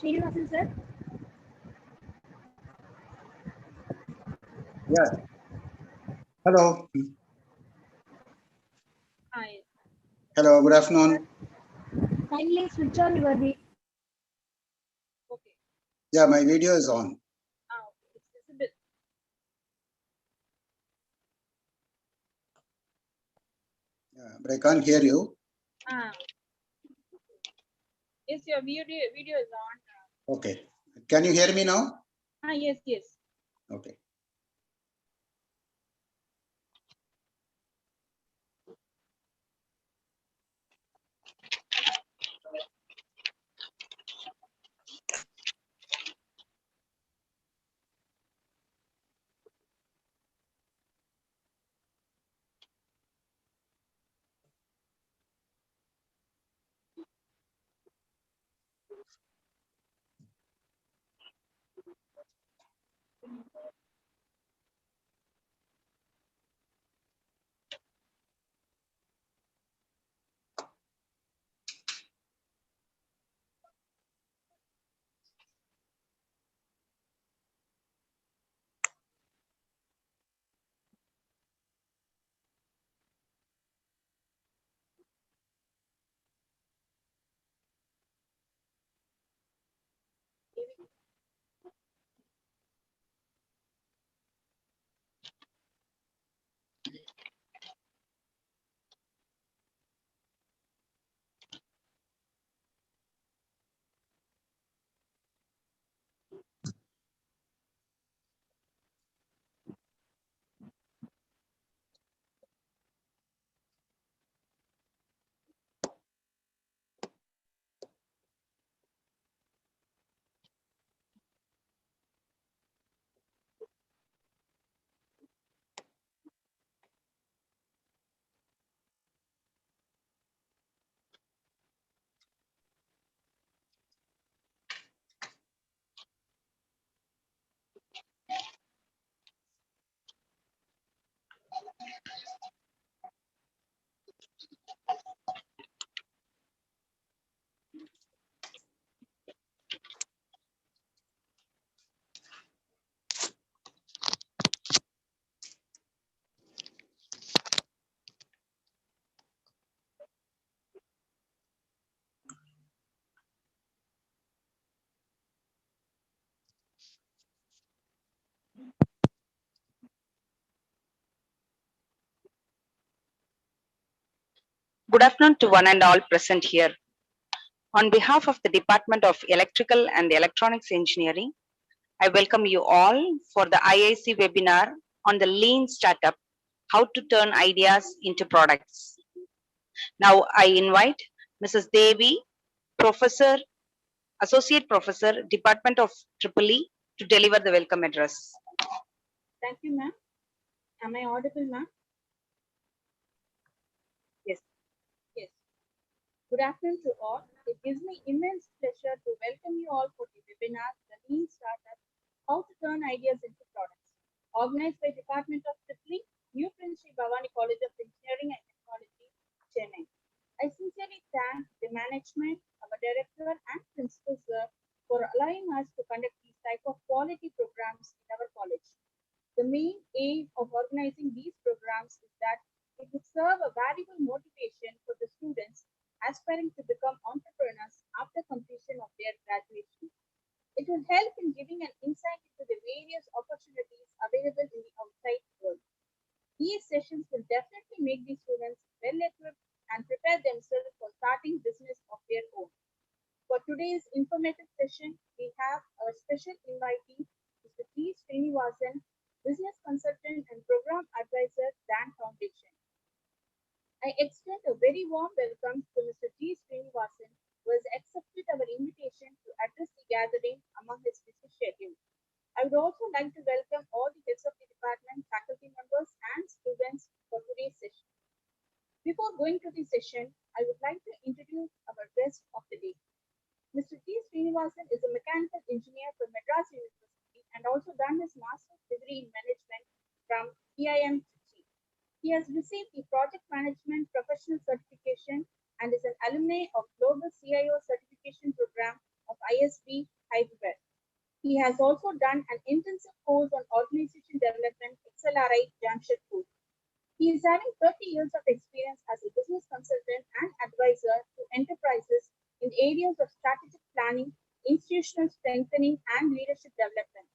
Srinivasan sir. Yeah. Hello. Hi. Hello. Good afternoon. Kindly switch on your video. Okay. Yeah, my video is on. Okay. It's visible. Yeah, but I can't hear you. Yes, your video is on. Okay. Can you hear me now? Yes, yes. Okay. Good afternoon to one and all present here. On behalf of the Department of Electrical and Electronics Engineering, I welcome you all for the IIC webinar on the Lean Startup, how to turn ideas into products. Now I invite Mrs. Devi, Professor, Associate Professor, Department of Eee, to deliver the welcome address. Thank you, ma'am. Am I audible, ma'am? Yes. Yes. Good afternoon to all. It gives me immense pleasure to welcome you all for the webinar, The Lean Startup, How to Turn Ideas into Products, organized by Department of Eee, New Prince Sri Bhavani College of Engineering and Technology, Chennai. I sincerely thank the management, our director and principal sir for allowing us to conduct these type of quality programs in our college. The main aim of organizing these programs is that it would serve a valuable motivation for the students aspiring to become entrepreneurs after completion of their graduation. It will help in giving an insight into the various opportunities available in the outside world. These sessions will definitely make the students well equipped and session, I would like to introduce our guest of the day. Mr. T. Srinivasan is a mechanical engineer from Madras University and also done his master's degree in management from EIM Trichy. He has received the Project Management Professional Certification and is an alumni of Global CIO Certification Program of ISB Hyderabad. He has also done an intensive course on organization development XLRI Jamshedpur. He is having 30 years of experience as a business consultant and advisor to enterprises in the areas of strategic planning, institutional strengthening, and leadership development.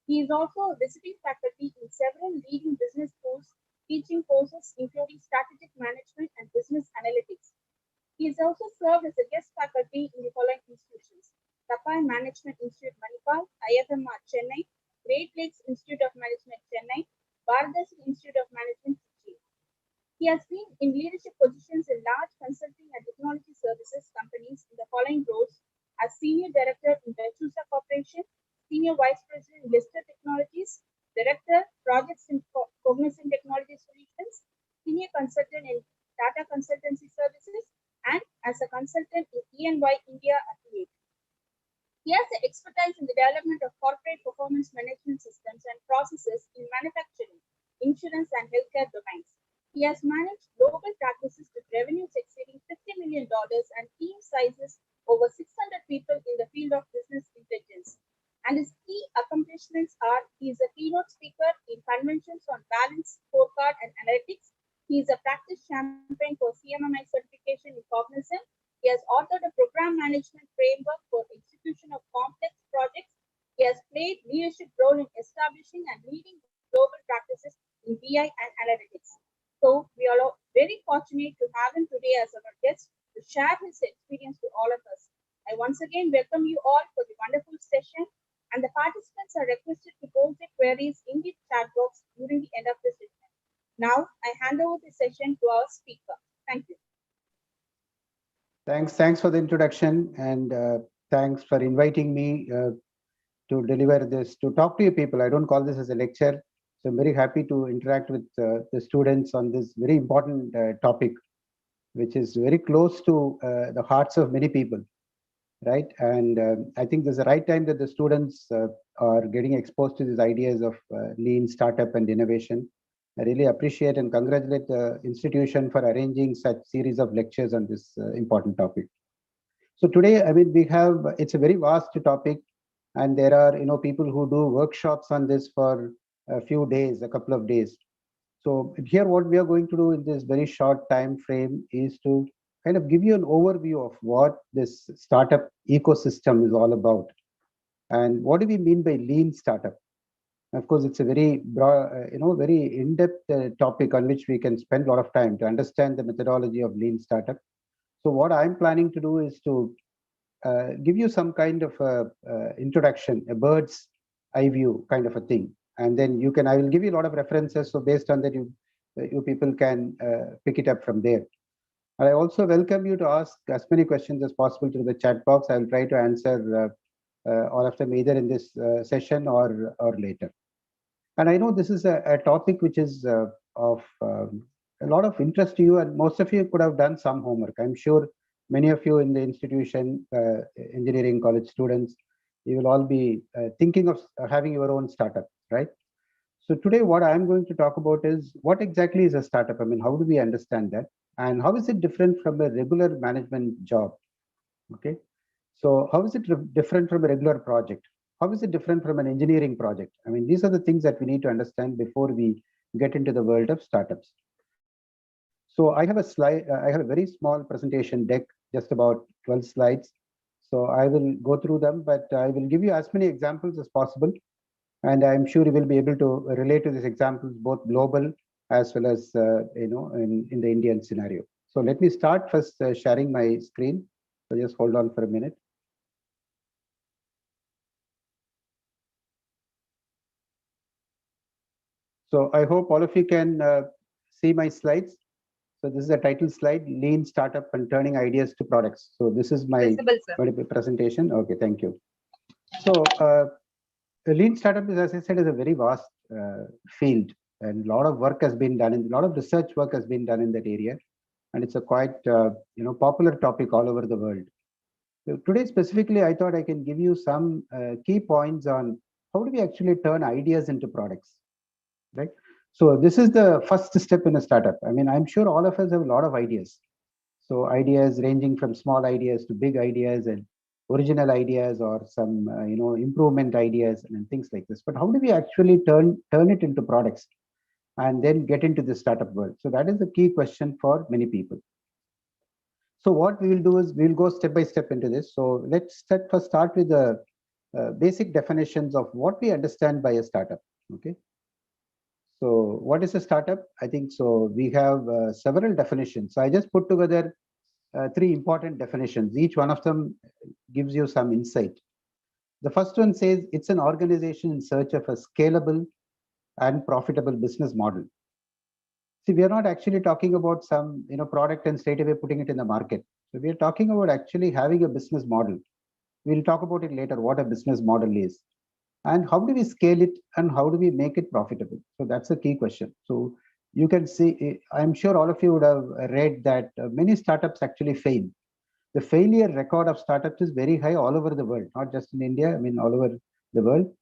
He is also a visiting faculty in several leading business schools, teaching courses including strategic management and business analytics. He has also served as a guest faculty in the following institutions: Tapai Management Institute Manipal, IFMR Chennai, Great Lakes Institute of Management Chennai, Bharadasi Institute of Management Trichy. He has been in leadership positions in large consulting and technology services companies in the following roles: as Senior Director in Vechusa Corporation, Senior Vice President in Lister Technologies, Director, Projects in Cognizant Technology Solutions, Senior Consultant in Data Consultancy Services, and as a consultant in E&Y India Affiliate. He has the expertise in the development of corporate performance management systems and processes in manufacturing, insurance, and healthcare domains. He has managed global practices with revenues exceeding $50 million and team sizes over 600 people in the field of business intelligence. And his key accomplishments are: he is a keynote speaker in conventions on balance, scorecard, and analytics. He is a practice champion for CMMI certification in Cognizant. He has authored a program management framework for execution of complex projects. He has played leadership role in establishing and leading global practices in BI and analytics. So we are very fortunate to have him today as our guest to share his experience to all of us. I once again welcome you all for the wonderful session, and the participants are requested to post their queries in the chat box during the end of the session. Now I hand over the session to our speaker. Thank you. Thanks for the introduction, and thanks for inviting me to deliver this, to talk to you people. I don't call this as a lecture, so I'm very happy to interact with the students on this very important topic, which is very close to the hearts of many people, right? And I think this is the right time that the students are getting exposed to these ideas of lean startup and innovation. I really appreciate and congratulate the institution for arranging such series of lectures on this important topic. So today, I mean, it's a very vast topic, and there are, people who do workshops on this for a few days, a couple of days. So here, what we are going to do in this very short time frame is to kind of give you an overview of what this startup ecosystem is all about. And what do we mean by lean startup? Of course, it's a very broad, very in-depth topic on which we can spend a lot of time to understand the methodology of lean startup. So what I'm planning to do is to give you some kind of introduction, a bird's eye view kind of a thing. And then I will give you a lot of references. So based on that, you people can pick it up from there. And I also welcome you to ask as many questions as possible through the chat box. I'll try to answer all of them either in this session or later. And I know this is a topic which is of a lot of interest to you, and most of you could have done some homework. I'm sure many of you in the institution, engineering college students, you will all be thinking of having your own startup, right? So today what I'm going to talk about is what exactly is a startup? I mean, how do we understand that? And how is it different from a regular management job? Okay. So how is it different from a regular project? How is it different from an engineering project? I mean, these are the things that we need to understand before we get into the world of startups. So I have a slide, I have a very small presentation deck, just about 12 slides. So I will go through them, but I will give you as many examples as possible. And I'm sure you will be able to relate to these examples, both global as well as, in the Indian scenario. So let me start first sharing my screen. So just hold on for a minute. So I hope all of you can see my slides. So this is a title slide, Lean Startup and Turning Ideas to Products. So this is my presentation. Okay, thank you. So Lean Startup, as I said, is a very vast field, and a lot of work has been done, and a lot of research work has been done in that area. and it's a quite popular topic all over the world. So today specifically, I thought I can give you some key points on how do we actually turn ideas into products, right? So this is the first step in a startup. I mean, I'm sure all of us have a lot of ideas. So ideas ranging from small ideas to big ideas and original ideas or some improvement ideas and things like this. But how do we actually turn it into products and then get into the startup world? So that is the key question for many people. So what we will do is we'll go step by step into this. So let's first start with the basic definitions of what we understand by a startup. Okay. So what is a startup? I think so. We have several definitions. So I just put together three important definitions. Each one of them gives you some insight. The first one says it's an organization in search of a scalable and profitable business model. See, we are not actually talking about some product and straight away putting it in the market. So we are talking about actually having a business model. We'll talk about it later, what a business model is. And how do we scale it and how do we make it profitable? So that's a key question. So you can see, I'm sure all of you would have read that many startups actually fail. The failure record of startups is very high all over the world, not just in India, I mean, all over the world.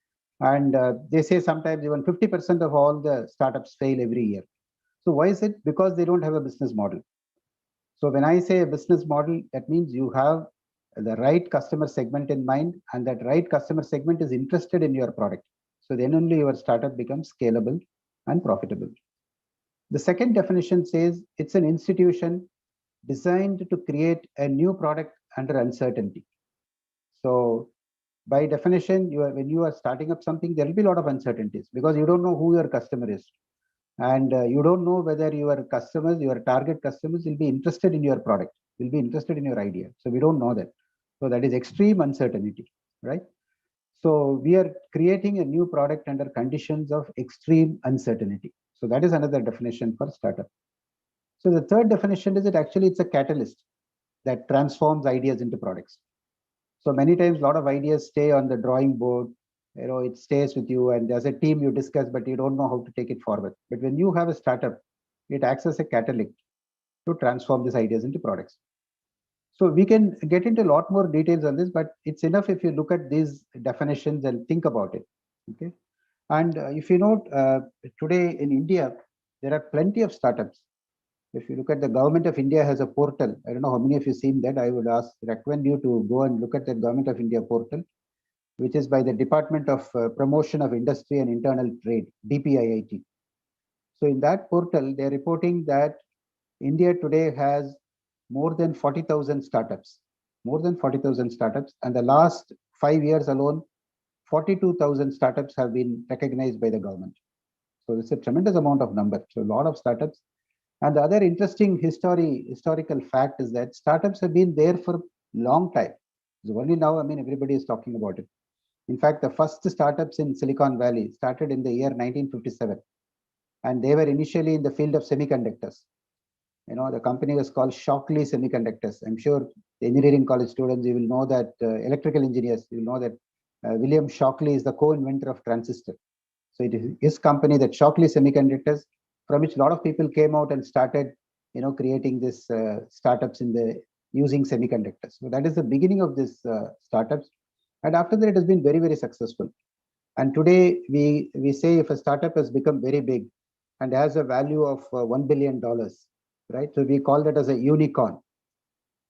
And they say sometimes even 50% of all the startups fail every year. So why is it? Because they don't have a business model. So when I say a business model, that means you have the right customer segment in mind, and that right customer segment is interested in your product. So then only your startup becomes scalable and profitable. The second definition says it's an institution designed to create a new product under uncertainty. So by definition, when you are starting up something, there will be a lot of uncertainties because you don't know who your customer is. And you don't know whether your customers, your target customers will be interested in your product, will be interested in your idea. So we don't know that. So that is extreme uncertainty, right? So we are creating a new product under conditions of extreme uncertainty. So that is another definition for startup. So the third definition is that actually it's a catalyst that transforms ideas into products. So many times a lot of ideas stay on the drawing board, it stays with you, and as a team you discuss, but you don't know how to take it forward. But when you have a startup, it acts as a catalyst to transform these ideas into products. So we can get into a lot more details on this, but it's enough if you look at these definitions and think about it. Okay. And if you note, today in India, there are plenty of startups. If you look at the government of India has a portal. I don't know how many of you seen that. I would recommend you to go and look at the government of India portal, which is by the Department of Promotion of Industry and Internal Trade, DPIIT. So in that portal, they're reporting that India today has more than 40,000 startups, and the last 5 years alone, 42,000 startups have been recognized by the government. So it's a tremendous amount of number. So a lot of startups. And the other interesting historical fact is that startups have been there for a long time. So only now, I mean, everybody is talking about it. In fact, the first startups in Silicon Valley started in the year 1957. And they were initially in the field of semiconductors. The company was called Shockley Semiconductors. I'm sure the engineering college students, you will know that electrical engineers, you will know that William Shockley is the co-inventor of transistor. So it is his company, that Shockley Semiconductors, from which a lot of people came out and started, creating this startups using semiconductors. So that is the beginning of this startups. And after that, it has been very, very successful. And today we say if a startup has become very big and has a value of $1 billion, right? So we call that as a unicorn.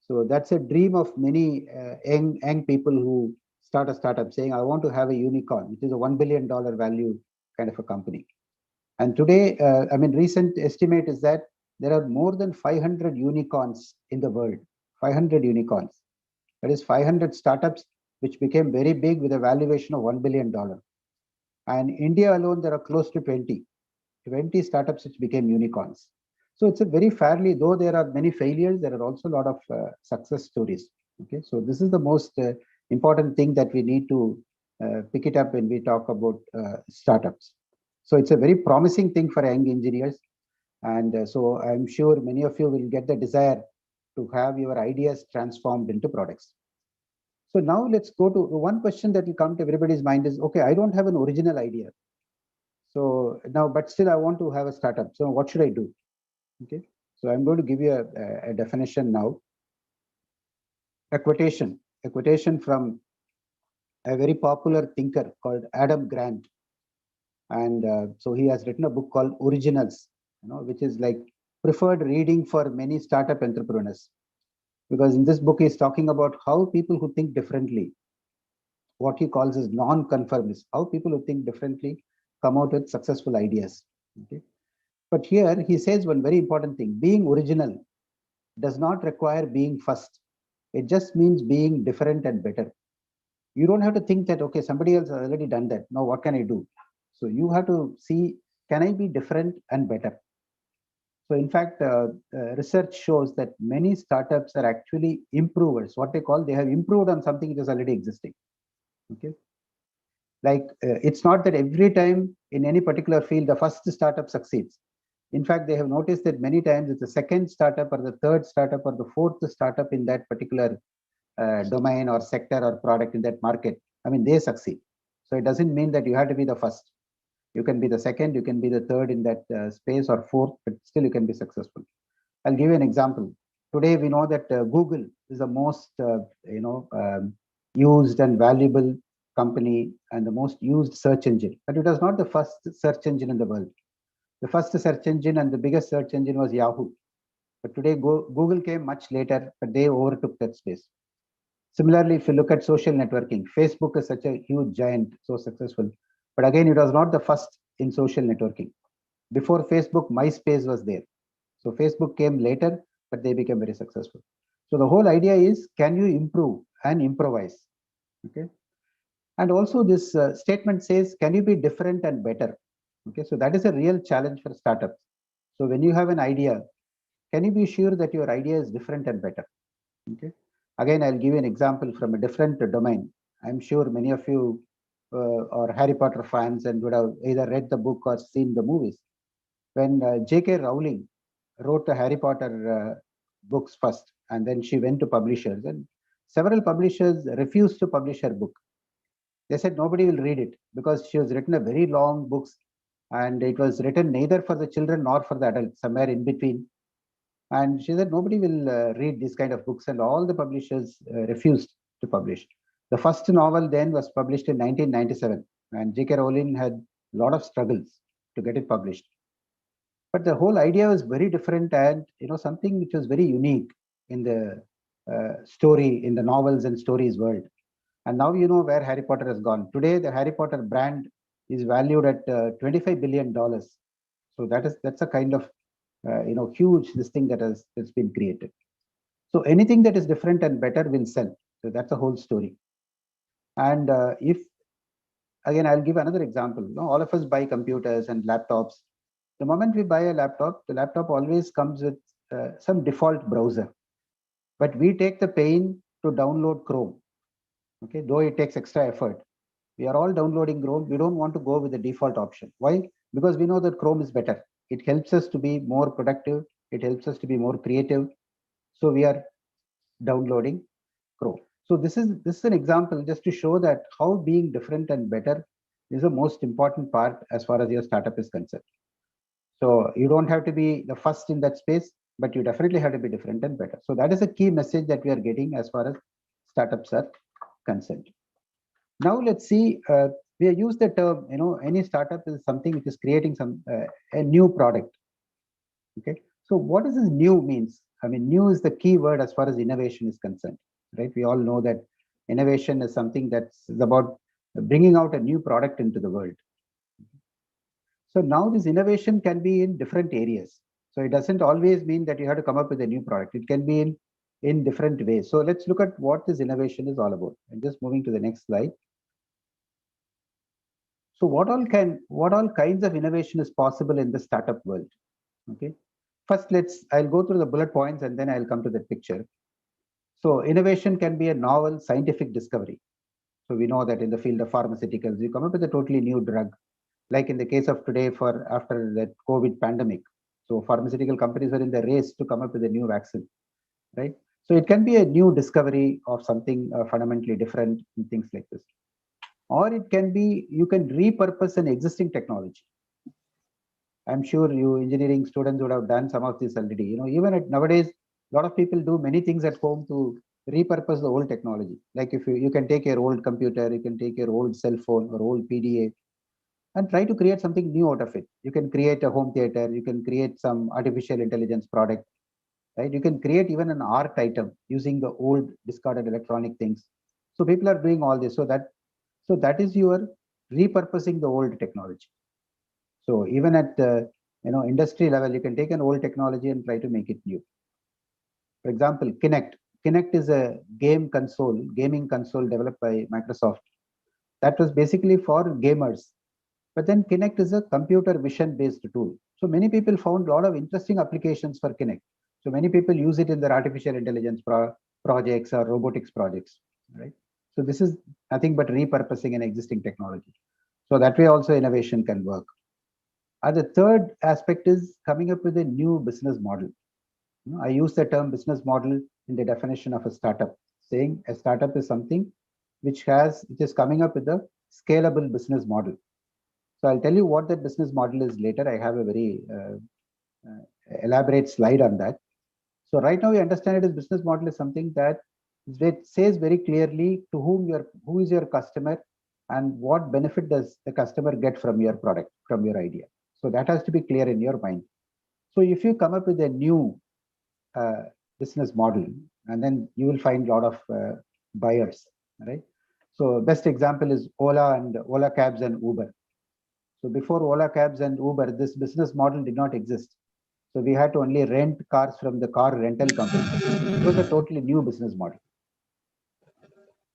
So that's a dream of many young people who start a startup saying, I want to have a unicorn, which is a $1 billion value kind of a company. And today, recent estimate is that there are more than 500 unicorns in the world, 500 unicorns. That is 500 startups which became very big with a valuation of $1 billion. And India alone, there are close to 20 startups which became unicorns. So it's a very fairly, though there are many failures, there are also a lot of success stories. Okay, so this is the most important thing that we need to pick it up when we talk about startups. So it's a very promising thing for young engineers. And so I'm sure many of you will get the desire to have your ideas transformed into products. So now let's go to one question that will come to everybody's mind is, okay, I don't have an original idea. So now, but still I want to have a startup. So what should I do? Okay. So I'm going to give you a definition now. A quotation from a very popular thinker called Adam Grant. And so he has written a book called Originals, which is like preferred reading for many startup entrepreneurs. Because in this book, he's talking about how people who think differently, what he calls as non-conformists, how people who think differently come out with successful ideas. Okay? But here he says one very important thing: being original does not require being first. It just means being different and better. You don't have to think that, okay, somebody else has already done that. Now, what can I do? So you have to see, can I be different and better? So in fact, research shows that many startups are actually improvers. What they call, they have improved on something that is already existing. Okay. Like it's not that every time in any particular field, the first startup succeeds. In fact, they have noticed that many times it's the second startup or the third startup or the fourth startup in that particular domain or sector or product in that market. I mean, they succeed. So it doesn't mean that you have to be the first. You can be the second, you can be the third in that space or fourth, but still you can be successful. I'll give you an example. Today we know that Google is the most used and valuable company and the most used search engine, but it was not the first search engine in the world. The first search engine and the biggest search engine was Yahoo. But today Google came much later, but they overtook that space. Similarly, if you look at social networking, Facebook is such a huge giant, so successful. But again, it was not the first in social networking. Before Facebook, MySpace was there. So Facebook came later, but they became very successful. So the whole idea is, can you improve and improvise? Okay. And also this statement says, can you be different and better? Okay. So that is a real challenge for startups. So when you have an idea, can you be sure that your idea is different and better? Okay. Again, I'll give you an example from a different domain. I'm sure many of you are Harry Potter fans and would have either read the book or seen the movies. When J.K. Rowling wrote the Harry Potter books first, and then she went to publishers, and several publishers refused to publish her book. They said nobody will read it because she has written a very long books, and it was written neither for the children nor for the adults, somewhere in between. And she said nobody will read these kind of books, and all the publishers refused to publish. The first novel then was published in 1997, and J.K. Rowling had a lot of struggles to get it published. But the whole idea was very different, and something which was very unique in the story, in the novels and stories world. And now you know where Harry Potter has gone. Today, the Harry Potter brand is valued at $25 billion. So that's a kind of huge this thing that's been created. So anything that is different and better will sell. So that's a whole story. And if again, I'll give another example. All of us buy computers and laptops. The moment we buy a laptop, the laptop always comes with some default browser. But we take the pain to download Chrome. Okay, though it takes extra effort. We are all downloading Chrome. We don't want to go with the default option. Why? Because we know that Chrome is better. It helps us to be more productive. It helps us to be more creative. So we are downloading Chrome. So this is an example just to show that how being different and better is the most important part as far as your startup is concerned. So you don't have to be the first in that space, but you definitely have to be different and better. So that is a key message that we are getting as far as startups are concerned. Now let's see, we have used the term, any startup is something which is creating a new product. Okay, so what does this new means? I mean, new is the key word as far as innovation is concerned, right? We all know that innovation is something that's about bringing out a new product into the world. So now this innovation can be in different areas. So it doesn't always mean that you have to come up with a new product. It can be in different ways. So let's look at what this innovation is all about. And just moving to the next slide. So what all kinds of innovation is possible in the startup world? Okay. First, I'll go through the bullet points and then I'll come to the picture. So innovation can be a novel scientific discovery. So we know that in the field of pharmaceuticals, you come up with a totally new drug, like in the case of today after that COVID pandemic. So pharmaceutical companies are in the race to come up with a new vaccine, right? So it can be a new discovery of something fundamentally different and things like this. Or it can be, you can repurpose an existing technology. I'm sure you engineering students would have done some of this already. Even nowadays, a lot of people do many things at home to repurpose the old technology. Like if you can take your old computer, you can take your old cell phone or old PDA and try to create something new out of it. You can create a home theater, you can create some artificial intelligence product, right? You can create even an art item using the old discarded electronic things. So people are doing all this. So that is your repurposing the old technology. So even at industry level, you can take an old technology and try to make it new. For example, Kinect. Kinect is a gaming console developed by Microsoft. That was basically for gamers. But then Kinect is a computer vision based tool. So many people found a lot of interesting applications for Kinect. So many people use it in their artificial intelligence projects or robotics projects, right? So this is nothing but repurposing an existing technology. So that way also innovation can work. And the third aspect is coming up with a new business model. I use the term business model in the definition of a startup, saying a startup is something which is coming up with a scalable business model. So I'll tell you what that business model is later. I have a very elaborate slide on that. So right now we understand it as business model is something that says very clearly to who is your customer and what benefit does the customer get from your product, from your idea. So that has to be clear in your mind. So if you come up with a new business model, and then you will find a lot of buyers, right? So best example is Ola Cabs and Uber. So before Ola Cabs and Uber, this business model did not exist. So we had to only rent cars from the car rental company. It was a totally new business model.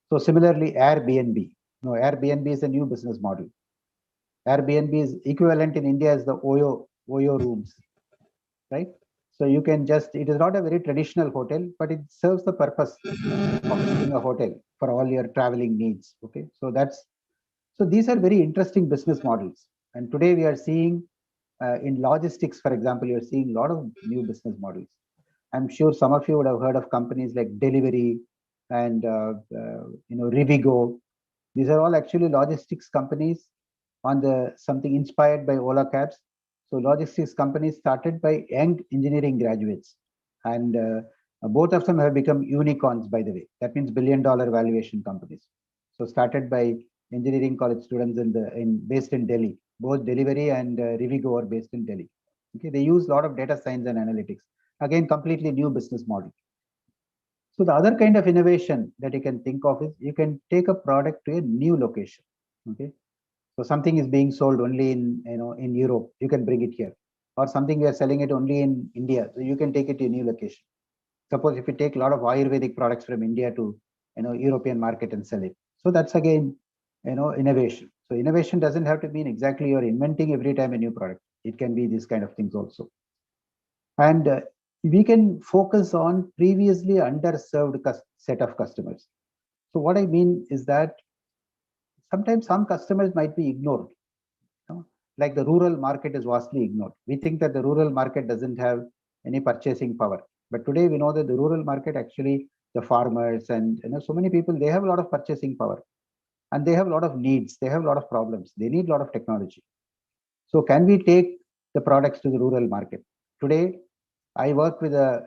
So similarly, Airbnb. Airbnb is a new business model. Airbnb is equivalent in India as the Oyo rooms, right? So you can it is not a very traditional hotel, but it serves the purpose of being a hotel for all your traveling needs. Okay, so these are very interesting business models. And today we are seeing in logistics, for example, you're seeing a lot of new business models. I'm sure some of you would have heard of companies like Delivery and Rivigo. These are all actually logistics companies on something inspired by Ola Cabs. So logistics companies started by young engineering graduates, and both of them have become unicorns, by the way. That means billion-dollar valuation companies. So started by engineering college students based in Delhi. Both Delivery and Rivigo are based in Delhi. Okay, they use a lot of data science and analytics. Again, completely new business model. So the other kind of innovation that you can think of is you can take a product to a new location. Okay, so something is being sold only in Europe, you can bring it here, or something we are selling it only in India, so you can take it to a new location. Suppose if you take a lot of Ayurvedic products from India to European market and sell it. So that's again innovation. So innovation doesn't have to mean exactly you're inventing every time a new product. It can be these kind of things also. And we can focus on previously underserved set of customers. So what I mean is that sometimes some customers might be ignored. Like the rural market is vastly ignored. We think that the rural market doesn't have any purchasing power. But today we know that the rural market actually, the farmers and so many people, they have a lot of purchasing power. And they have a lot of needs. They have a lot of problems. They need a lot of technology. So can we take the products to the rural market? Today, I work with a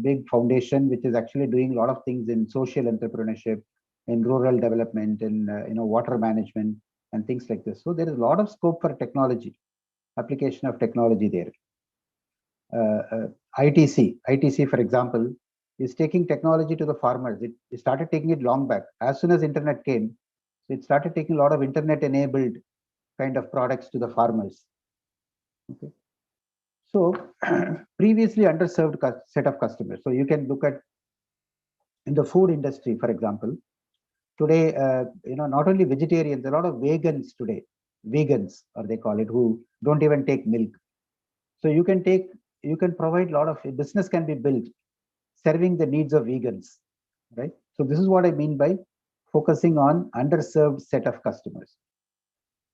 big foundation which is actually doing a lot of things in social entrepreneurship, in rural development, in water management and things like this. So there is a lot of scope for technology, application of technology there. ITC, for example, is taking technology to the farmers. It started taking it long back. As soon as internet came, so it started taking a lot of internet-enabled kind of products to the farmers. Okay. So previously underserved set of customers. So you can look at in the food industry, for example. Today, not only vegetarians, there are a lot of vegans today. Vegans, or they call it, who don't even take milk. So you can provide a lot of business can be built serving the needs of vegans, right? So this is what I mean by focusing on underserved set of customers.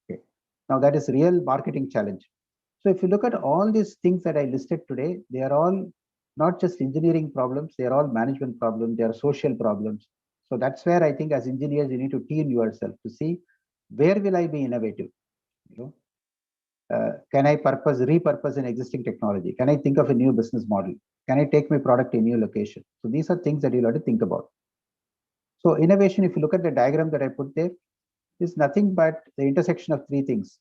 Okay. Now that is real marketing challenge. So if you look at all these things that I listed today, they are all not just engineering problems, they are all management problems, they are social problems. So that's where I think as engineers, you need to tune yourself to see where will I be innovative. can I repurpose an existing technology? Can I think of a new business model? Can I take my product to a new location? So these are things that you'll have to think about. So innovation, if you look at the diagram that I put there, is nothing but the intersection of three things.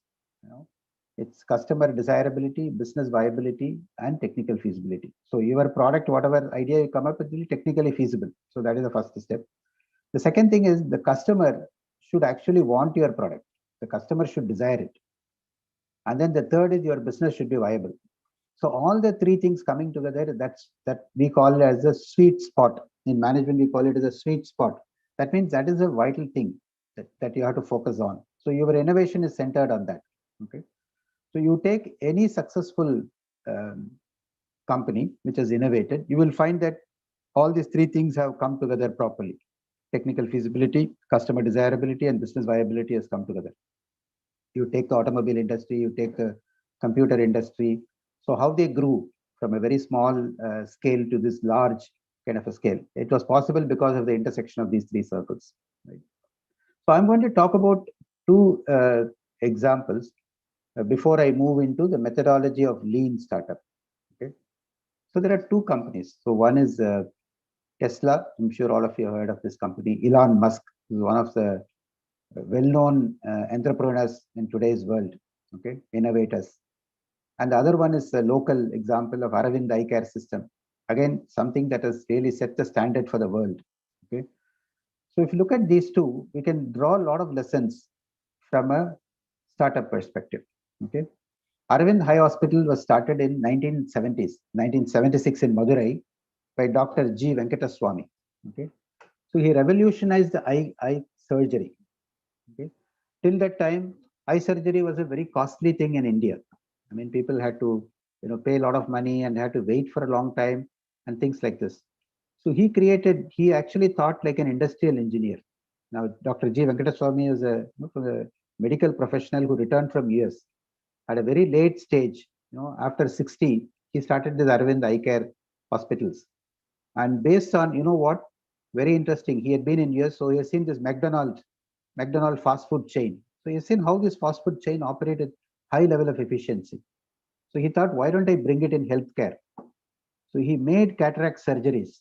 It's customer desirability, business viability, and technical feasibility. So your product, whatever idea you come up with, will be technically feasible. So that is the first step. The second thing is the customer should actually want your product. The customer should desire it. And then the third is your business should be viable. So all the three things coming together, that we call it as a sweet spot. In management, we call it as a sweet spot. That means that is a vital thing that you have to focus on. So your innovation is centered on that. Okay. So you take any successful company which has innovated, you will find that all these three things have come together properly. Technical feasibility, customer desirability, and business viability has come together. You take the automobile industry, you take the computer industry. So how they grew from a very small scale to this large kind of a scale. It was possible because of the intersection of these three circles. Right? So I'm going to talk about two examples before I move into the methodology of lean startup. Okay. So there are two companies. So one is Tesla. I'm sure all of you have heard of this company. Elon Musk is one of the well-known entrepreneurs in today's world. Okay, innovators. And the other one is a local example of Aravind Eye Care System. Again, something that has really set the standard for the world. Okay. So if you look at these two, we can draw a lot of lessons from a startup perspective. Okay. Aravind Eye Hospital was started in 1970s, 1976 in Madurai by Dr. G. Venkataswamy. Okay. So he revolutionized the eye surgery. Okay. Till that time, eye surgery was a very costly thing in India. I mean, people had to, pay a lot of money and had to wait for a long time and things like this. So he actually thought like an industrial engineer. Now, Dr. G. Venkataswamy is a medical professional who returned from US. At a very late stage, after 60, he started this Aravind Eye Care hospitals. And based on, very interesting, he had been in US, so he has seen this McDonald's fast food chain. So he has seen how this fast food chain operated high level of efficiency. So he thought, why don't I bring it in healthcare? So he made cataract surgeries.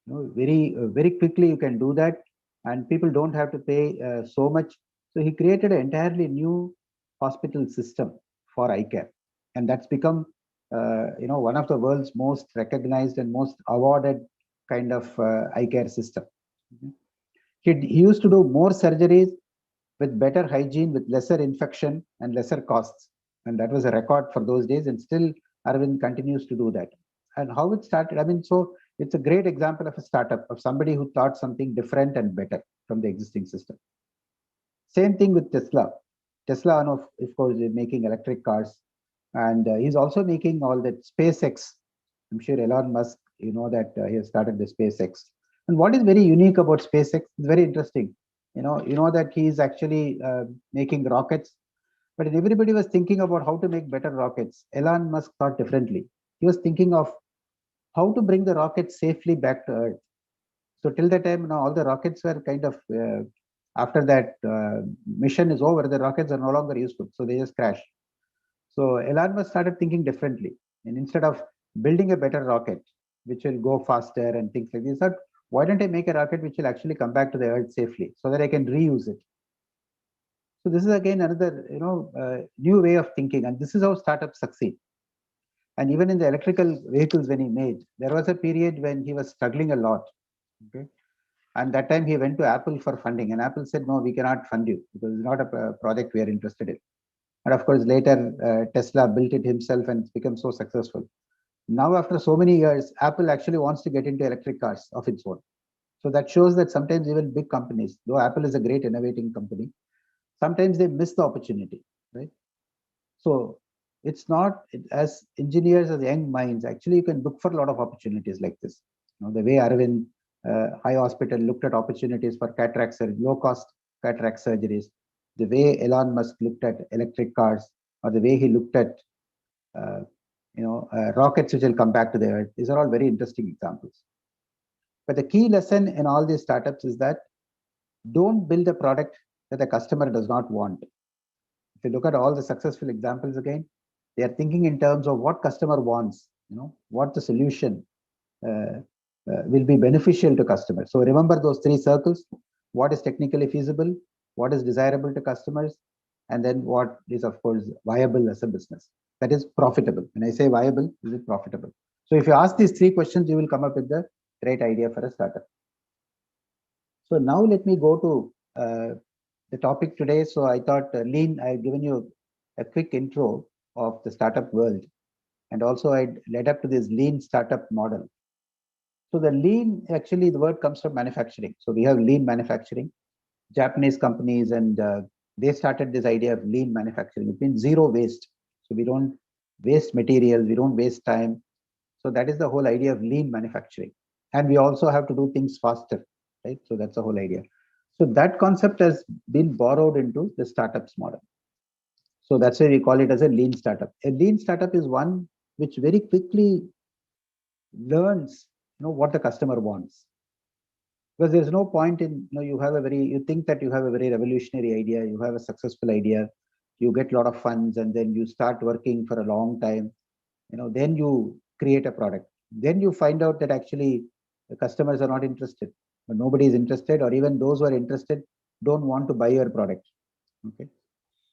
Very quickly you can do that, and people don't have to pay so much. So he created an entirely new hospital system for eye care, and that's become one of the world's most recognized and most awarded kind of eye care system. He used to do more surgeries with better hygiene, with lesser infection and lesser costs. And that was a record for those days. And still, Aravind continues to do that. And how it started, so it's a great example of a startup, of somebody who thought something different and better from the existing system. Same thing with Tesla. Tesla, of course, is making electric cars. And he's also making all that SpaceX. I'm sure Elon Musk, that he has started the SpaceX. And what is very unique about SpaceX is very interesting. You know that he is actually making rockets, but everybody was thinking about how to make better rockets. Elon Musk thought differently. He was thinking of how to bring the rockets safely back to Earth. So till that time, all the rockets were kind of, after that mission is over, the rockets are no longer useful. So they just crash. So Elon Musk started thinking differently. And instead of building a better rocket, which will go faster and things like this, he thought, why don't I make a rocket which will actually come back to the Earth safely so that I can reuse it? So this is again another, new way of thinking. And this is how startups succeed. And even in the electrical vehicles when he made, there was a period when he was struggling a lot. Okay. And that time he went to Apple for funding, and Apple said, no, we cannot fund you because it's not a project we are interested in. And of course, later Tesla built it himself and it's become so successful. Now, after so many years, Apple actually wants to get into electric cars of its own. So that shows that sometimes even big companies, though Apple is a great innovating company, sometimes they miss the opportunity, right? So it's not, as engineers, as young minds, actually you can look for a lot of opportunities like this. The way Aravind Eye Hospital looked at opportunities for cataract surgery, low-cost cataract surgeries, the way Elon Musk looked at electric cars, or the way he looked at rockets which will come back to the Earth. These are all very interesting examples. But the key lesson in all these startups is that don't build a product that the customer does not want. If you look at all the successful examples again, They are thinking in terms of what customer wants, what the solution will be beneficial to customers. So remember those three circles: what is technically feasible, what is desirable to customers, and then what is, of course, viable as a business. That is profitable. When I say viable, is it profitable? So if you ask these three questions, you will come up with the right idea for a startup. So now let me go to the topic today. So I thought lean, I've given you a quick intro of the startup world. And also I led up to this lean startup model. So the lean, actually the word comes from manufacturing. So we have lean manufacturing, Japanese companies, and they started this idea of lean manufacturing. It means zero waste. So we don't waste materials, we don't waste time. So that is the whole idea of lean manufacturing. And we also have to do things faster, right? So that's the whole idea. So that concept has been borrowed into the startups model. So that's why we call it as a lean startup. A lean startup is one which very quickly learns, what the customer wants. Because there's no point in, you think that you have a very revolutionary idea, you have a successful idea, you get a lot of funds, and then you start working for a long time, then you create a product. Then you find out that actually the customers are not interested, but nobody is interested, or even those who are interested don't want to buy your product. Okay.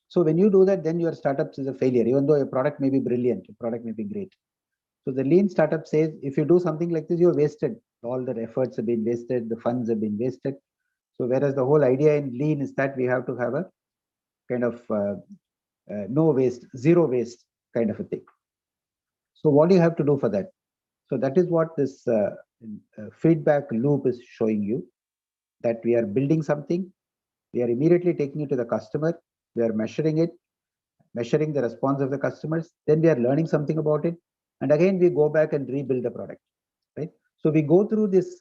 So when you do that, then your startup is a failure, even though your product may be brilliant, your product may be great. So the lean startup says, if you do something like this, you're wasted. All the efforts have been wasted, the funds have been wasted. So whereas the whole idea in lean is that we have to have a kind of no waste, zero waste kind of a thing. So what do you have to do for that? So that is what this feedback loop is showing you, that we are building something, we are immediately taking it to the customer, we are measuring it, measuring the response of the customers, then we are learning something about it, and again we go back and rebuild the product, right? So we go through this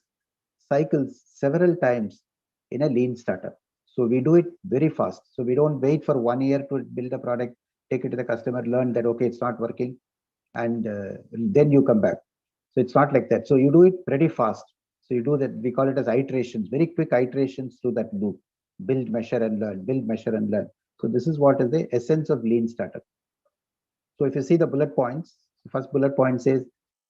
cycles several times in a lean startup. So we do it very fast. So we don't wait for 1 year to build a product, take it to the customer, learn that okay, it's not working, and then you come back. So it's not like that. So you do it pretty fast. So you do that, we call it as iterations, very quick iterations through that loop. Build, measure, and learn, build, measure, and learn. So this is what is the essence of lean startup. So if you see the bullet points, the first bullet point says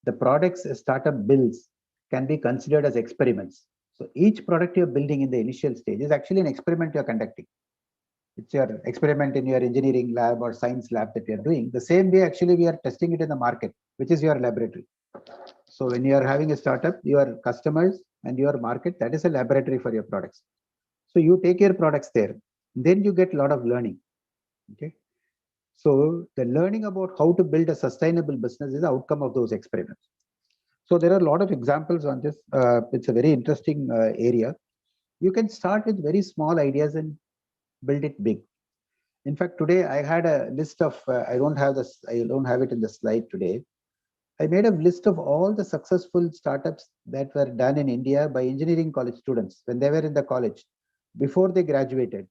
the products a startup builds can be considered as experiments. So each product you're building in the initial stage is actually an experiment you're conducting. It's your experiment in your engineering lab or science lab that you're doing. The same way, actually, we are testing it in the market, which is your laboratory. So when you are having a startup, your customers and your market, that is a laboratory for your products. So you take your products there, then you get a lot of learning. Okay. So the learning about how to build a sustainable business is the outcome of those experiments. So there are a lot of examples on this. It's a very interesting area. You can start with very small ideas and build it big. In fact, today I had a list of, I don't have it in the slide today. I made a list of all the successful startups that were done in India by engineering college students when they were in the college. Before they graduated,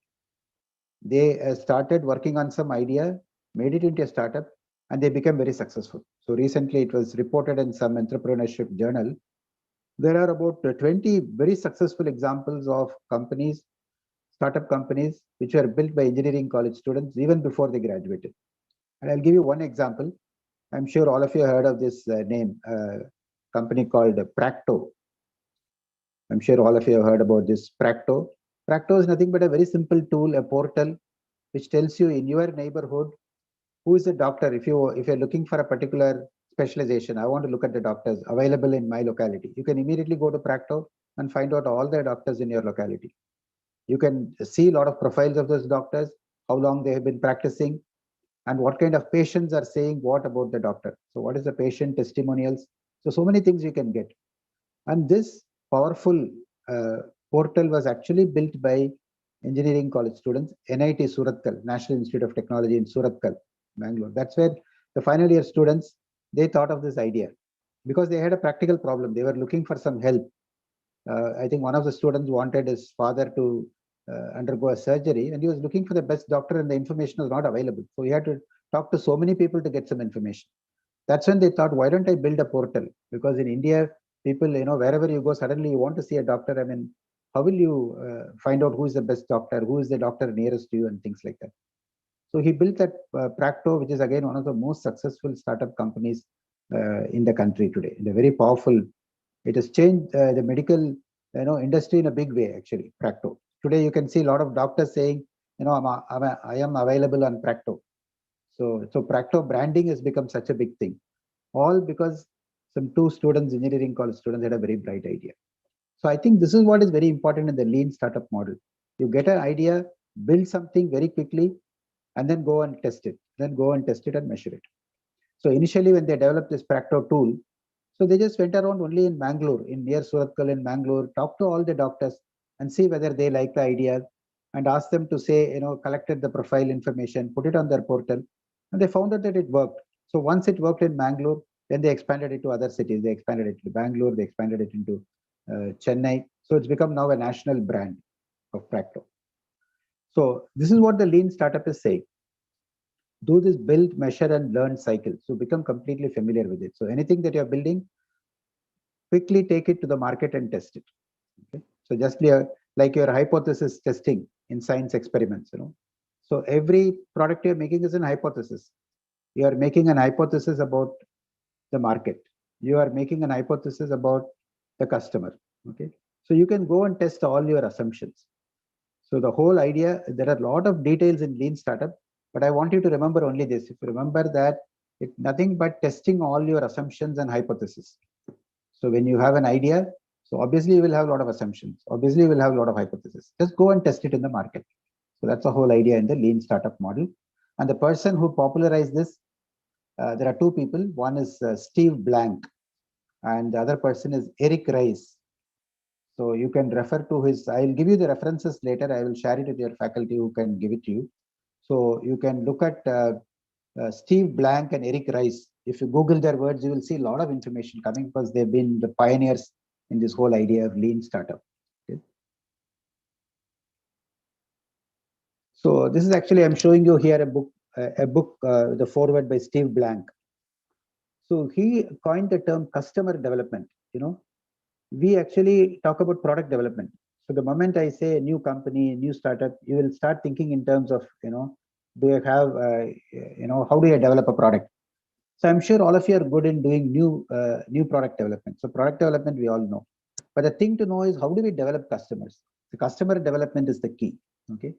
they started working on some idea, made it into a startup, and they became very successful. So recently it was reported in some entrepreneurship journal. There are about 20 very successful examples of companies, startup companies, which were built by engineering college students even before they graduated. And I'll give you one example. I'm sure all of you heard of this name, company called Practo. I'm sure all of you have heard about this Practo. Practo is nothing but a very simple tool, a portal, which tells you in your neighborhood who is a doctor. If you're looking for a particular specialization, I want to look at the doctors available in my locality. You can immediately go to Practo and find out all the doctors in your locality. You can see a lot of profiles of those doctors, how long they have been practicing, and what kind of patients are saying what about the doctor. So what is the patient testimonials? So many things you can get. And this powerful portal was actually built by engineering college students, NIT Surathkal, National Institute of Technology in Surathkal, Bangalore. That's where the final year students, they thought of this idea because they had a practical problem. They were looking for some help. I think one of the students wanted his father to undergo a surgery, and he was looking for the best doctor, and the information was not available. So he had to talk to so many people to get some information. That's when they thought, why don't I build a portal? Because in India, people, wherever you go, suddenly you want to see a doctor. I mean, how will you find out who is the best doctor, who is the doctor nearest to you, and things like that? So he built that Practo, which is again one of the most successful startup companies in the country today. And a very powerful. It has changed the medical industry in a big way. Actually, Practo. Today you can see a lot of doctors saying, I am available on Practo. So Practo branding has become such a big thing. All because some two students, engineering college students, had a very bright idea. So I think this is what is very important in the lean startup model. You get an idea, build something very quickly, and then go and test it. Then go and test it and measure it. So initially, when they developed this Practo tool, so they just went around only in Bangalore, in near Surathkal in Bangalore, talked to all the doctors and see whether they like the idea, and asked them to say, collected the profile information, put it on their portal, and they found out that it worked. So once it worked in Bangalore, then they expanded it to other cities. They expanded it to Bangalore, they expanded it into Chennai. So it's become now a national brand of Practo. So this is what the lean startup is saying. Do this build, measure, and learn cycle. So become completely familiar with it. So anything that you're building, quickly take it to the market and test it. Okay? So just like your hypothesis testing in science experiments, So every product you're making is an hypothesis. You are making an hypothesis about the market. You are making an hypothesis about the customer. Okay. So you can go and test all your assumptions. So the whole idea, there are a lot of details in lean startup, but I want you to remember only this. If you remember that it's nothing but testing all your assumptions and hypotheses. So when you have an idea, so obviously you will have a lot of assumptions. Obviously you will have a lot of hypotheses. Just go and test it in the market. So that's the whole idea in the lean startup model. And the person who popularized this, there are two people. One is Steve Blank, and the other person is Eric Rice. So you can refer to his, I'll give you the references later. I will share it with your faculty who can give it to you. So you can look at Steve Blank and Eric Rice. If you Google their words, you will see a lot of information coming because they've been the pioneers in this whole idea of lean startup. Okay. So this is actually, I'm showing you here a book, the foreword by Steve Blank. So he coined the term customer development. We actually talk about product development. So the moment I say a new company, a new startup, you will start thinking in terms of, do I have, how do I develop a product? So I'm sure all of you are good in doing new product development. So product development, we all know. But the thing to know is how do we develop customers? The customer development is the key. Okay.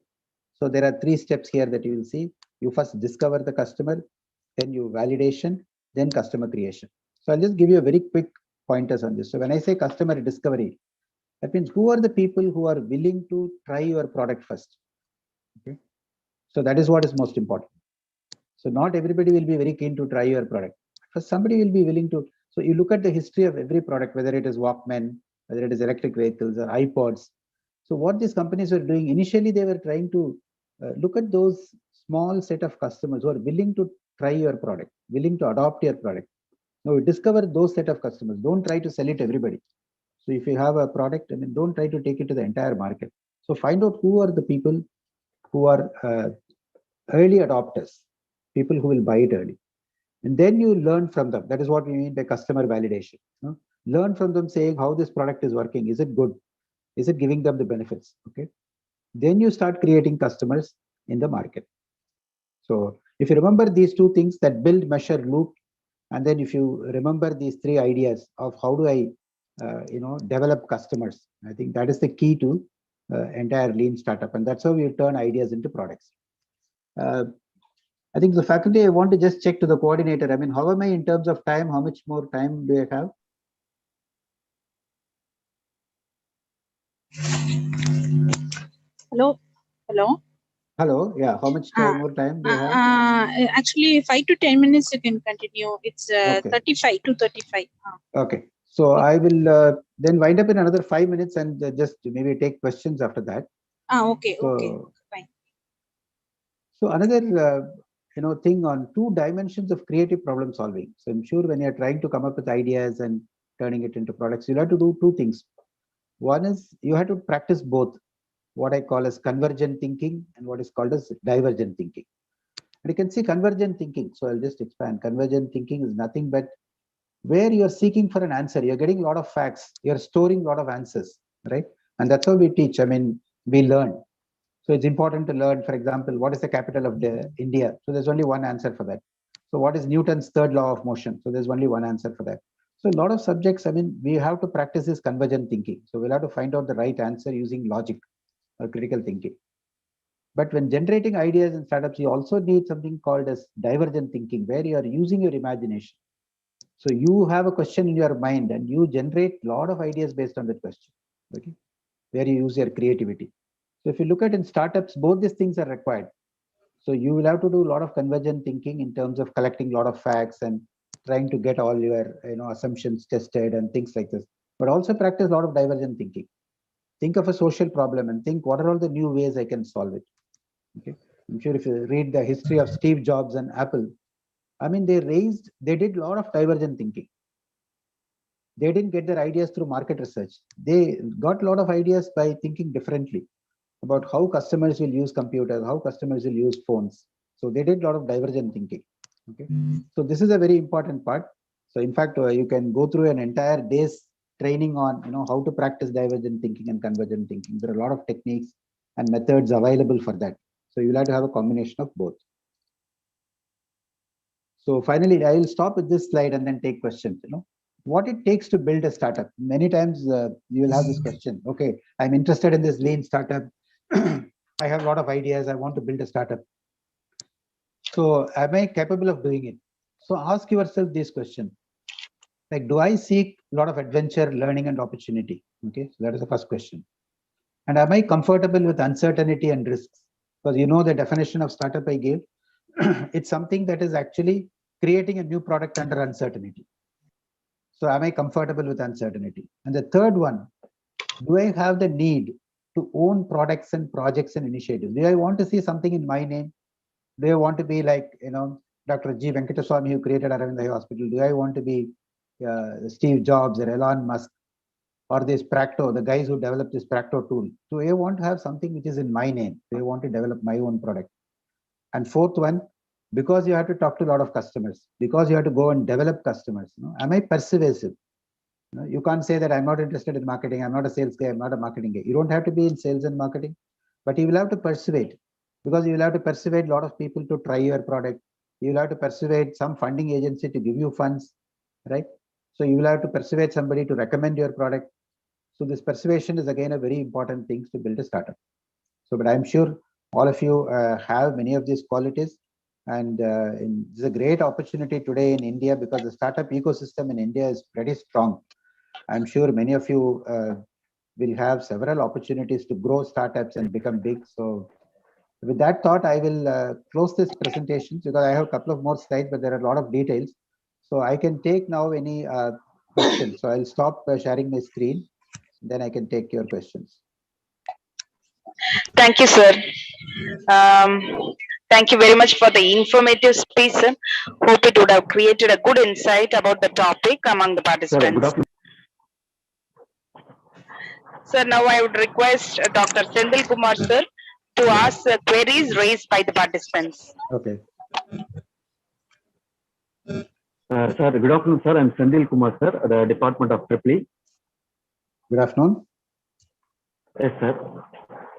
So there are 3 steps here that you will see. You first discover the customer, then you validation, then customer creation. So I'll just give you a very quick pointers on this. So when I say customer discovery, that means who are the people who are willing to try your product first. Okay. So that is what is most important. So not everybody will be very keen to try your product. First, somebody will be willing to. So you look at the history of every product, whether it is Walkman, whether it is electric vehicles or iPods. So what these companies were doing, initially they were trying to look at those small set of customers who are willing to try your product, willing to adopt your product. Now discover those set of customers. Don't try to sell it to everybody. So if you have a product, don't try to take it to the entire market. So find out who are the people who are early adopters, people who will buy it early. And then you learn from them. That is what we mean by customer validation. Learn from them saying how this product is working. Is it good? Is it giving them the benefits? Okay. Then you start creating customers in the market. So if you remember these 2 things, that build, measure, loop, and then if you remember these 3 ideas of how do I develop customers, I think that is the key to entire lean startup, and that's how we turn ideas into products. I think the faculty, I want to just check to the coordinator. How am I in terms of time? How much more time do I have? Hello. Hello. Hello. Yeah. How much more time do I have? Actually, 5 to 10 minutes you can continue. It's Okay. 35 to 35. Okay. So I will then wind up in another 5 minutes and just maybe take questions after that. Okay. So, okay. Fine. So another thing on 2 dimensions of creative problem solving. So I'm sure when you're trying to come up with ideas and turning it into products, you'll have to do 2 things. One is you have to practice both what I call as convergent thinking and what is called as divergent thinking. And you can see convergent thinking. So I'll just expand. Convergent thinking is nothing but where you're seeking for an answer. You're getting a lot of facts. You're storing a lot of answers, right? And that's how we teach. We learn. So it's important to learn, for example, what is the capital of India? So there's only one answer for that. So what is Newton's third law of motion? So there's only one answer for that. So a lot of subjects, I mean, we have to practice this convergent thinking. So we'll have to find out the right answer using logic or critical thinking. But when generating ideas in startups, you also need something called as divergent thinking, where you are using your imagination. So you have a question in your mind and you generate a lot of ideas based on that question, okay, where you use your creativity. So if you look at in startups, both these things are required. So you will have to do a lot of convergent thinking in terms of collecting a lot of facts and trying to get all your assumptions tested and things like this. But also practice a lot of divergent thinking. Think of a social problem and think what are all the new ways I can solve it. Okay, I'm sure if you read the history of Steve Jobs and Apple, I mean they did a lot of divergent thinking. They didn't get their ideas through market research. They got a lot of ideas by thinking differently about how customers will use computers, how customers will use phones. So they did a lot of divergent thinking. Okay, so this is a very important part. So in fact, you can go through an entire day's training on how to practice divergent thinking and convergent thinking. There are a lot of techniques and methods available for that. So you'll have to have a combination of both. So finally, I will stop with this slide and then take questions. What it takes to build a startup. Many times you will have this question. Okay, I'm interested in this lean startup. I have a lot of ideas. I want to build a startup. So am I capable of doing it? So ask yourself this question. Like, do I seek a lot of adventure, learning, and opportunity? Okay, so that is the first question. And am I comfortable with uncertainty and risks? Because the definition of startup I gave, it's something that is actually creating a new product under uncertainty. So am I comfortable with uncertainty? And the third one, do I have the need to own products and projects and initiatives? Do I want to see something in my name? Do I want to be like, Dr. G. Venkataswamy, who created Aravind Eye Hospital? Do I want to be Steve Jobs or Elon Musk or this Practo, the guys who developed this Practo tool? Do I want to have something which is in my name? Do I want to develop my own product? And fourth one, because you have to talk to a lot of customers, because you have to go and develop customers, am I persuasive? You can't say that I'm not interested in marketing, I'm not a sales guy, I'm not a marketing guy. You don't have to be in sales and marketing, but you will have to persuade, because you will have to persuade a lot of people to try your product. You will have to persuade some funding agency to give you funds, right? So you will have to persuade somebody to recommend your product. So this persuasion is again a very important thing to build a startup. So, but I'm sure all of you have many of these qualities. And it's a great opportunity today in India because the startup ecosystem in India is pretty strong. I'm sure many of you will have several opportunities to grow startups and become big. So with that thought, I will close this presentation because I have a couple of more slides, but there are a lot of details. So I can take now any questions. So I'll stop sharing my screen. Then I can take your questions. Thank you, sir. Thank you very much for the informative speech, sir. Hope it would have created a good insight about the topic among the participants. Sir, now I would request Dr. Sendil Kumar, sir, to ask the queries raised by the participants. Okay. Sir, good afternoon, sir. I'm Sendil Kumar, sir, the Department of Tripoli. Good afternoon. Yes, sir.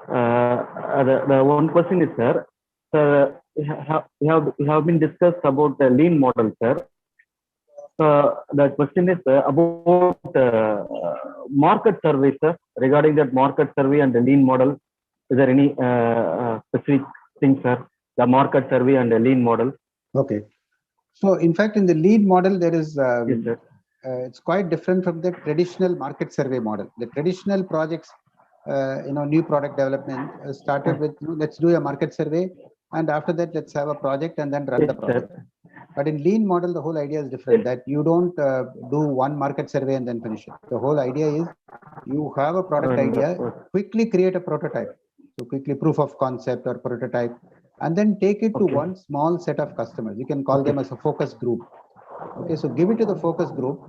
The one question is, sir, you have been discussed about the lean model, sir. The question is about market survey, sir. Regarding that market survey and the lean model, is there any specific thing, sir? The market survey and the lean model. Okay. So in fact, in the lean model, there is Yes, sir. it's quite different from the traditional market survey model. The traditional projects, new product development started with let's do a market survey, and after that let's have a project and then run the project. But in lean model, the whole idea is different. That you don't do one market survey and then finish it. The whole idea is you have a product idea, quickly create a prototype. So quickly proof of concept or prototype, and then take it to one small set of customers. You can call them as a focus group. Okay, so give it to the focus group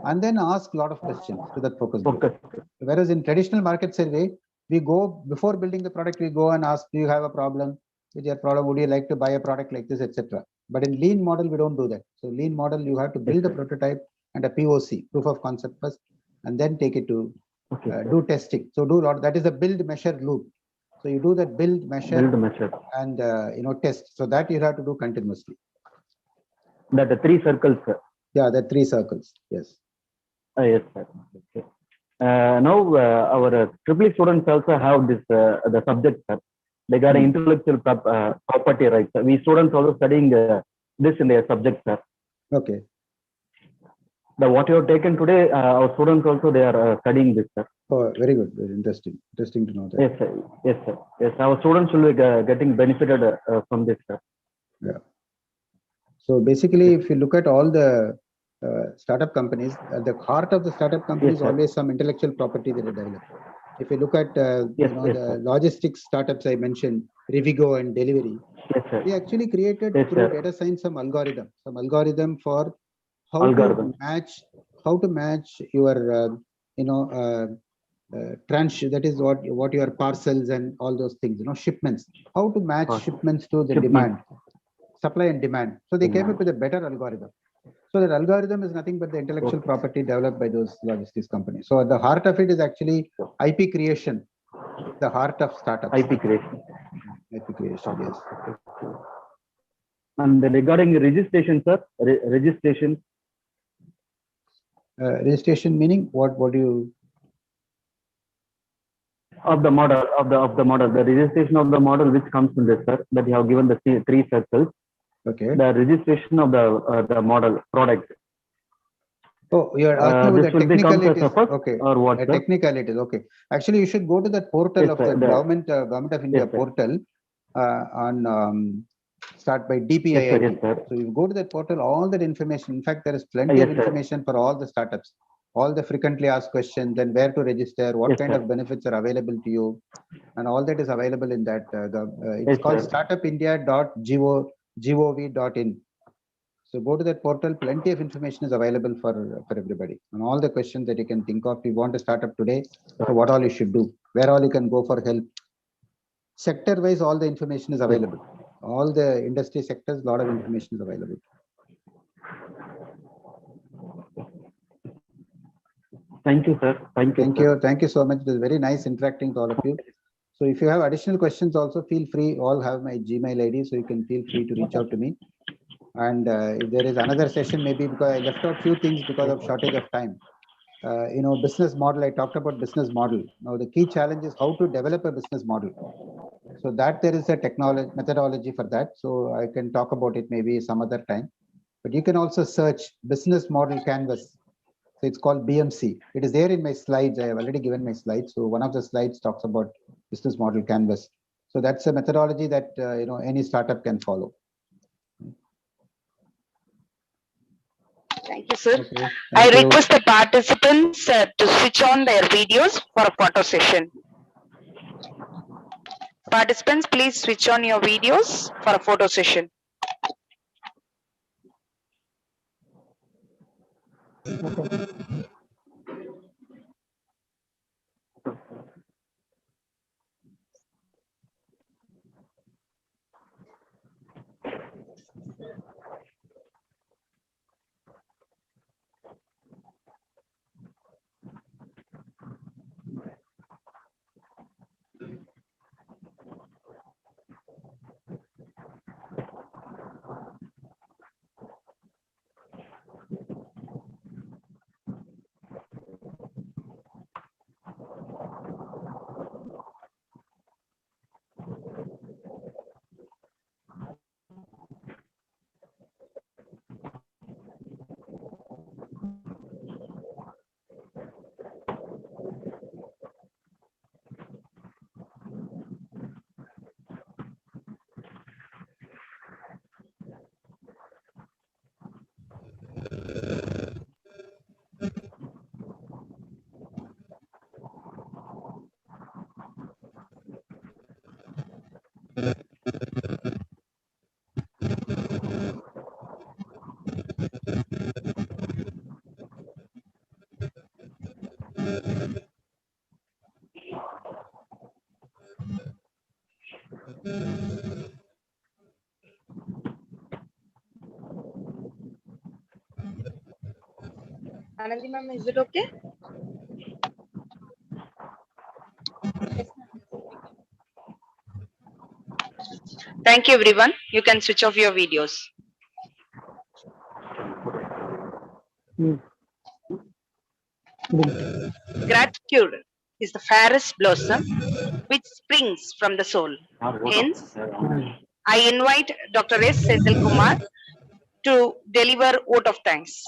and then ask a lot of questions to that focus group. Whereas in traditional market survey, we go before building the product, we go and ask, do you have a problem with your problem? Would you like to buy a product like this, etc. But in lean model, we don't do that. So lean model, you have to build a prototype and a POC, proof of concept first, and then take it to do testing. So do a lot. That is the build, measure, loop. So you do that build, measure, and test. So that you have to do continuously. That the 3 circles, sir. Yeah, the 3 circles. Yes. Yes, sir. Okay. Now our triple students also have this the subject, sir, regarding intellectual property rights. We students also studying this in their subject, sir. Okay. What you have taken today, our students also they are studying this, sir. Oh, very good. Very interesting. Interesting to know that. Yes, sir. Yes, sir. Yes, our students will be getting benefited from this, sir. Yeah. So basically, if you look at all the startup companies, at the heart of the startup company is always some intellectual property that they develop. If you look at the logistics startups I mentioned, Rivigo and Delivery, they actually created through data science some algorithm for how to match your that is what your parcels and all those things, shipments, how to match shipments to the demand, supply and demand. So they came up with a better algorithm. So that algorithm is nothing but the intellectual property developed by those logistics companies. So at the heart of it is actually IP creation, the heart of startups. IP creation. IP creation, yes. And regarding registration, sir, registration. Registration meaning what? What do you? Of the model, the registration of the model which comes in this, sir, that you have given the 3 circles. Okay. The registration of the model product. Oh, you are asking about the technicalities. Okay. Or what? Technicalities. Okay. Actually, you should go to the portal of the government of India portal on start by DPIIT. So you go to that portal, all that information. In fact, there is plenty of information for all the startups, all the frequently asked questions, then where to register, what kind of benefits are available to you, and all that is available in that. It's called startupindia.gov.in. So go to that portal, plenty of information is available for everybody. And all the questions that you can think of, you want to start up today, so what all you should do, where all you can go for help. Sector-wise, all the information is available. All the industry sectors, a lot of information is available. Thank you, sir. Thank you. Thank you so much. It was very nice interacting with all of you. So if you have additional questions also, feel free, all have my Gmail ID, so you can feel free to reach out to me. And if there is another session, maybe because I left out few things because of shortage of time. Business model, I talked about business model. Now the key challenge is how to develop a business model. So that there is a methodology for that. So I can talk about it maybe some other time. But you can also search business model canvas. So it's called BMC. It is there in my slides. I have already given my slides. So one of the slides talks about business model canvas. So that's a methodology that any startup can follow. Thank you, sir. Okay, I request the participants to switch on their videos for a photo session. Participants, please switch on your videos for a photo session. Anandi ma'am, is it okay? Yes, ma'am. Thank you, everyone. You can switch off your videos. Gratitude is the fairest blossom which springs from the soul. Hence, I invite Dr. S. Senthil Kumar to deliver vote of thanks.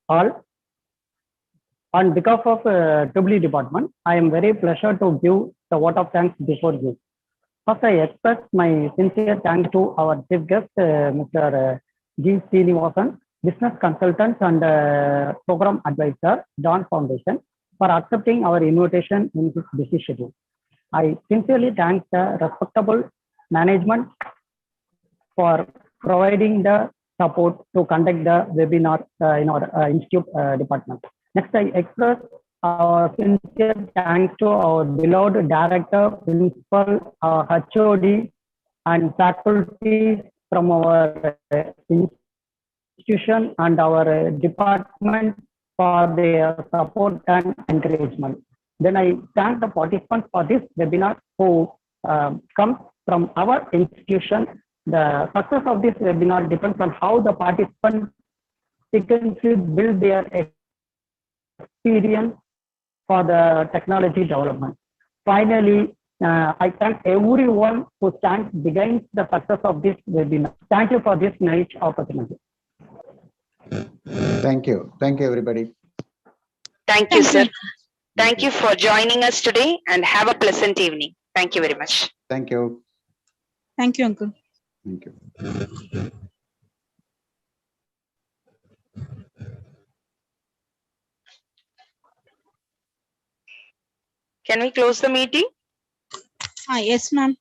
All, on behalf of EE department, I am very pleasure to give the vote of thanks before you. First, I express my sincere thanks to our chief guest, Mr. G. Srinivasan, business consultant and program advisor, Dawn Foundation, for accepting our invitation in his busy schedule. I sincerely thank the respectable management for providing the support to conduct the webinar in our institute department. Next, I express our sincere thanks to our beloved director, principal, HOD, and faculty from our institution and our department for their support and encouragement. Then I thank the participants for this webinar who come from our institution. The success of this webinar depends on how the participants sequentially build their experience for the technology development. Finally, I thank everyone who stands behind the success of this webinar. Thank you for this nice opportunity. Thank you. Thank you, everybody. Thank you, sir. Thank you for joining us today and have a pleasant evening. Thank you very much. Thank you. Thank you, Uncle. Thank you. Can we close the meeting? Yes, ma'am.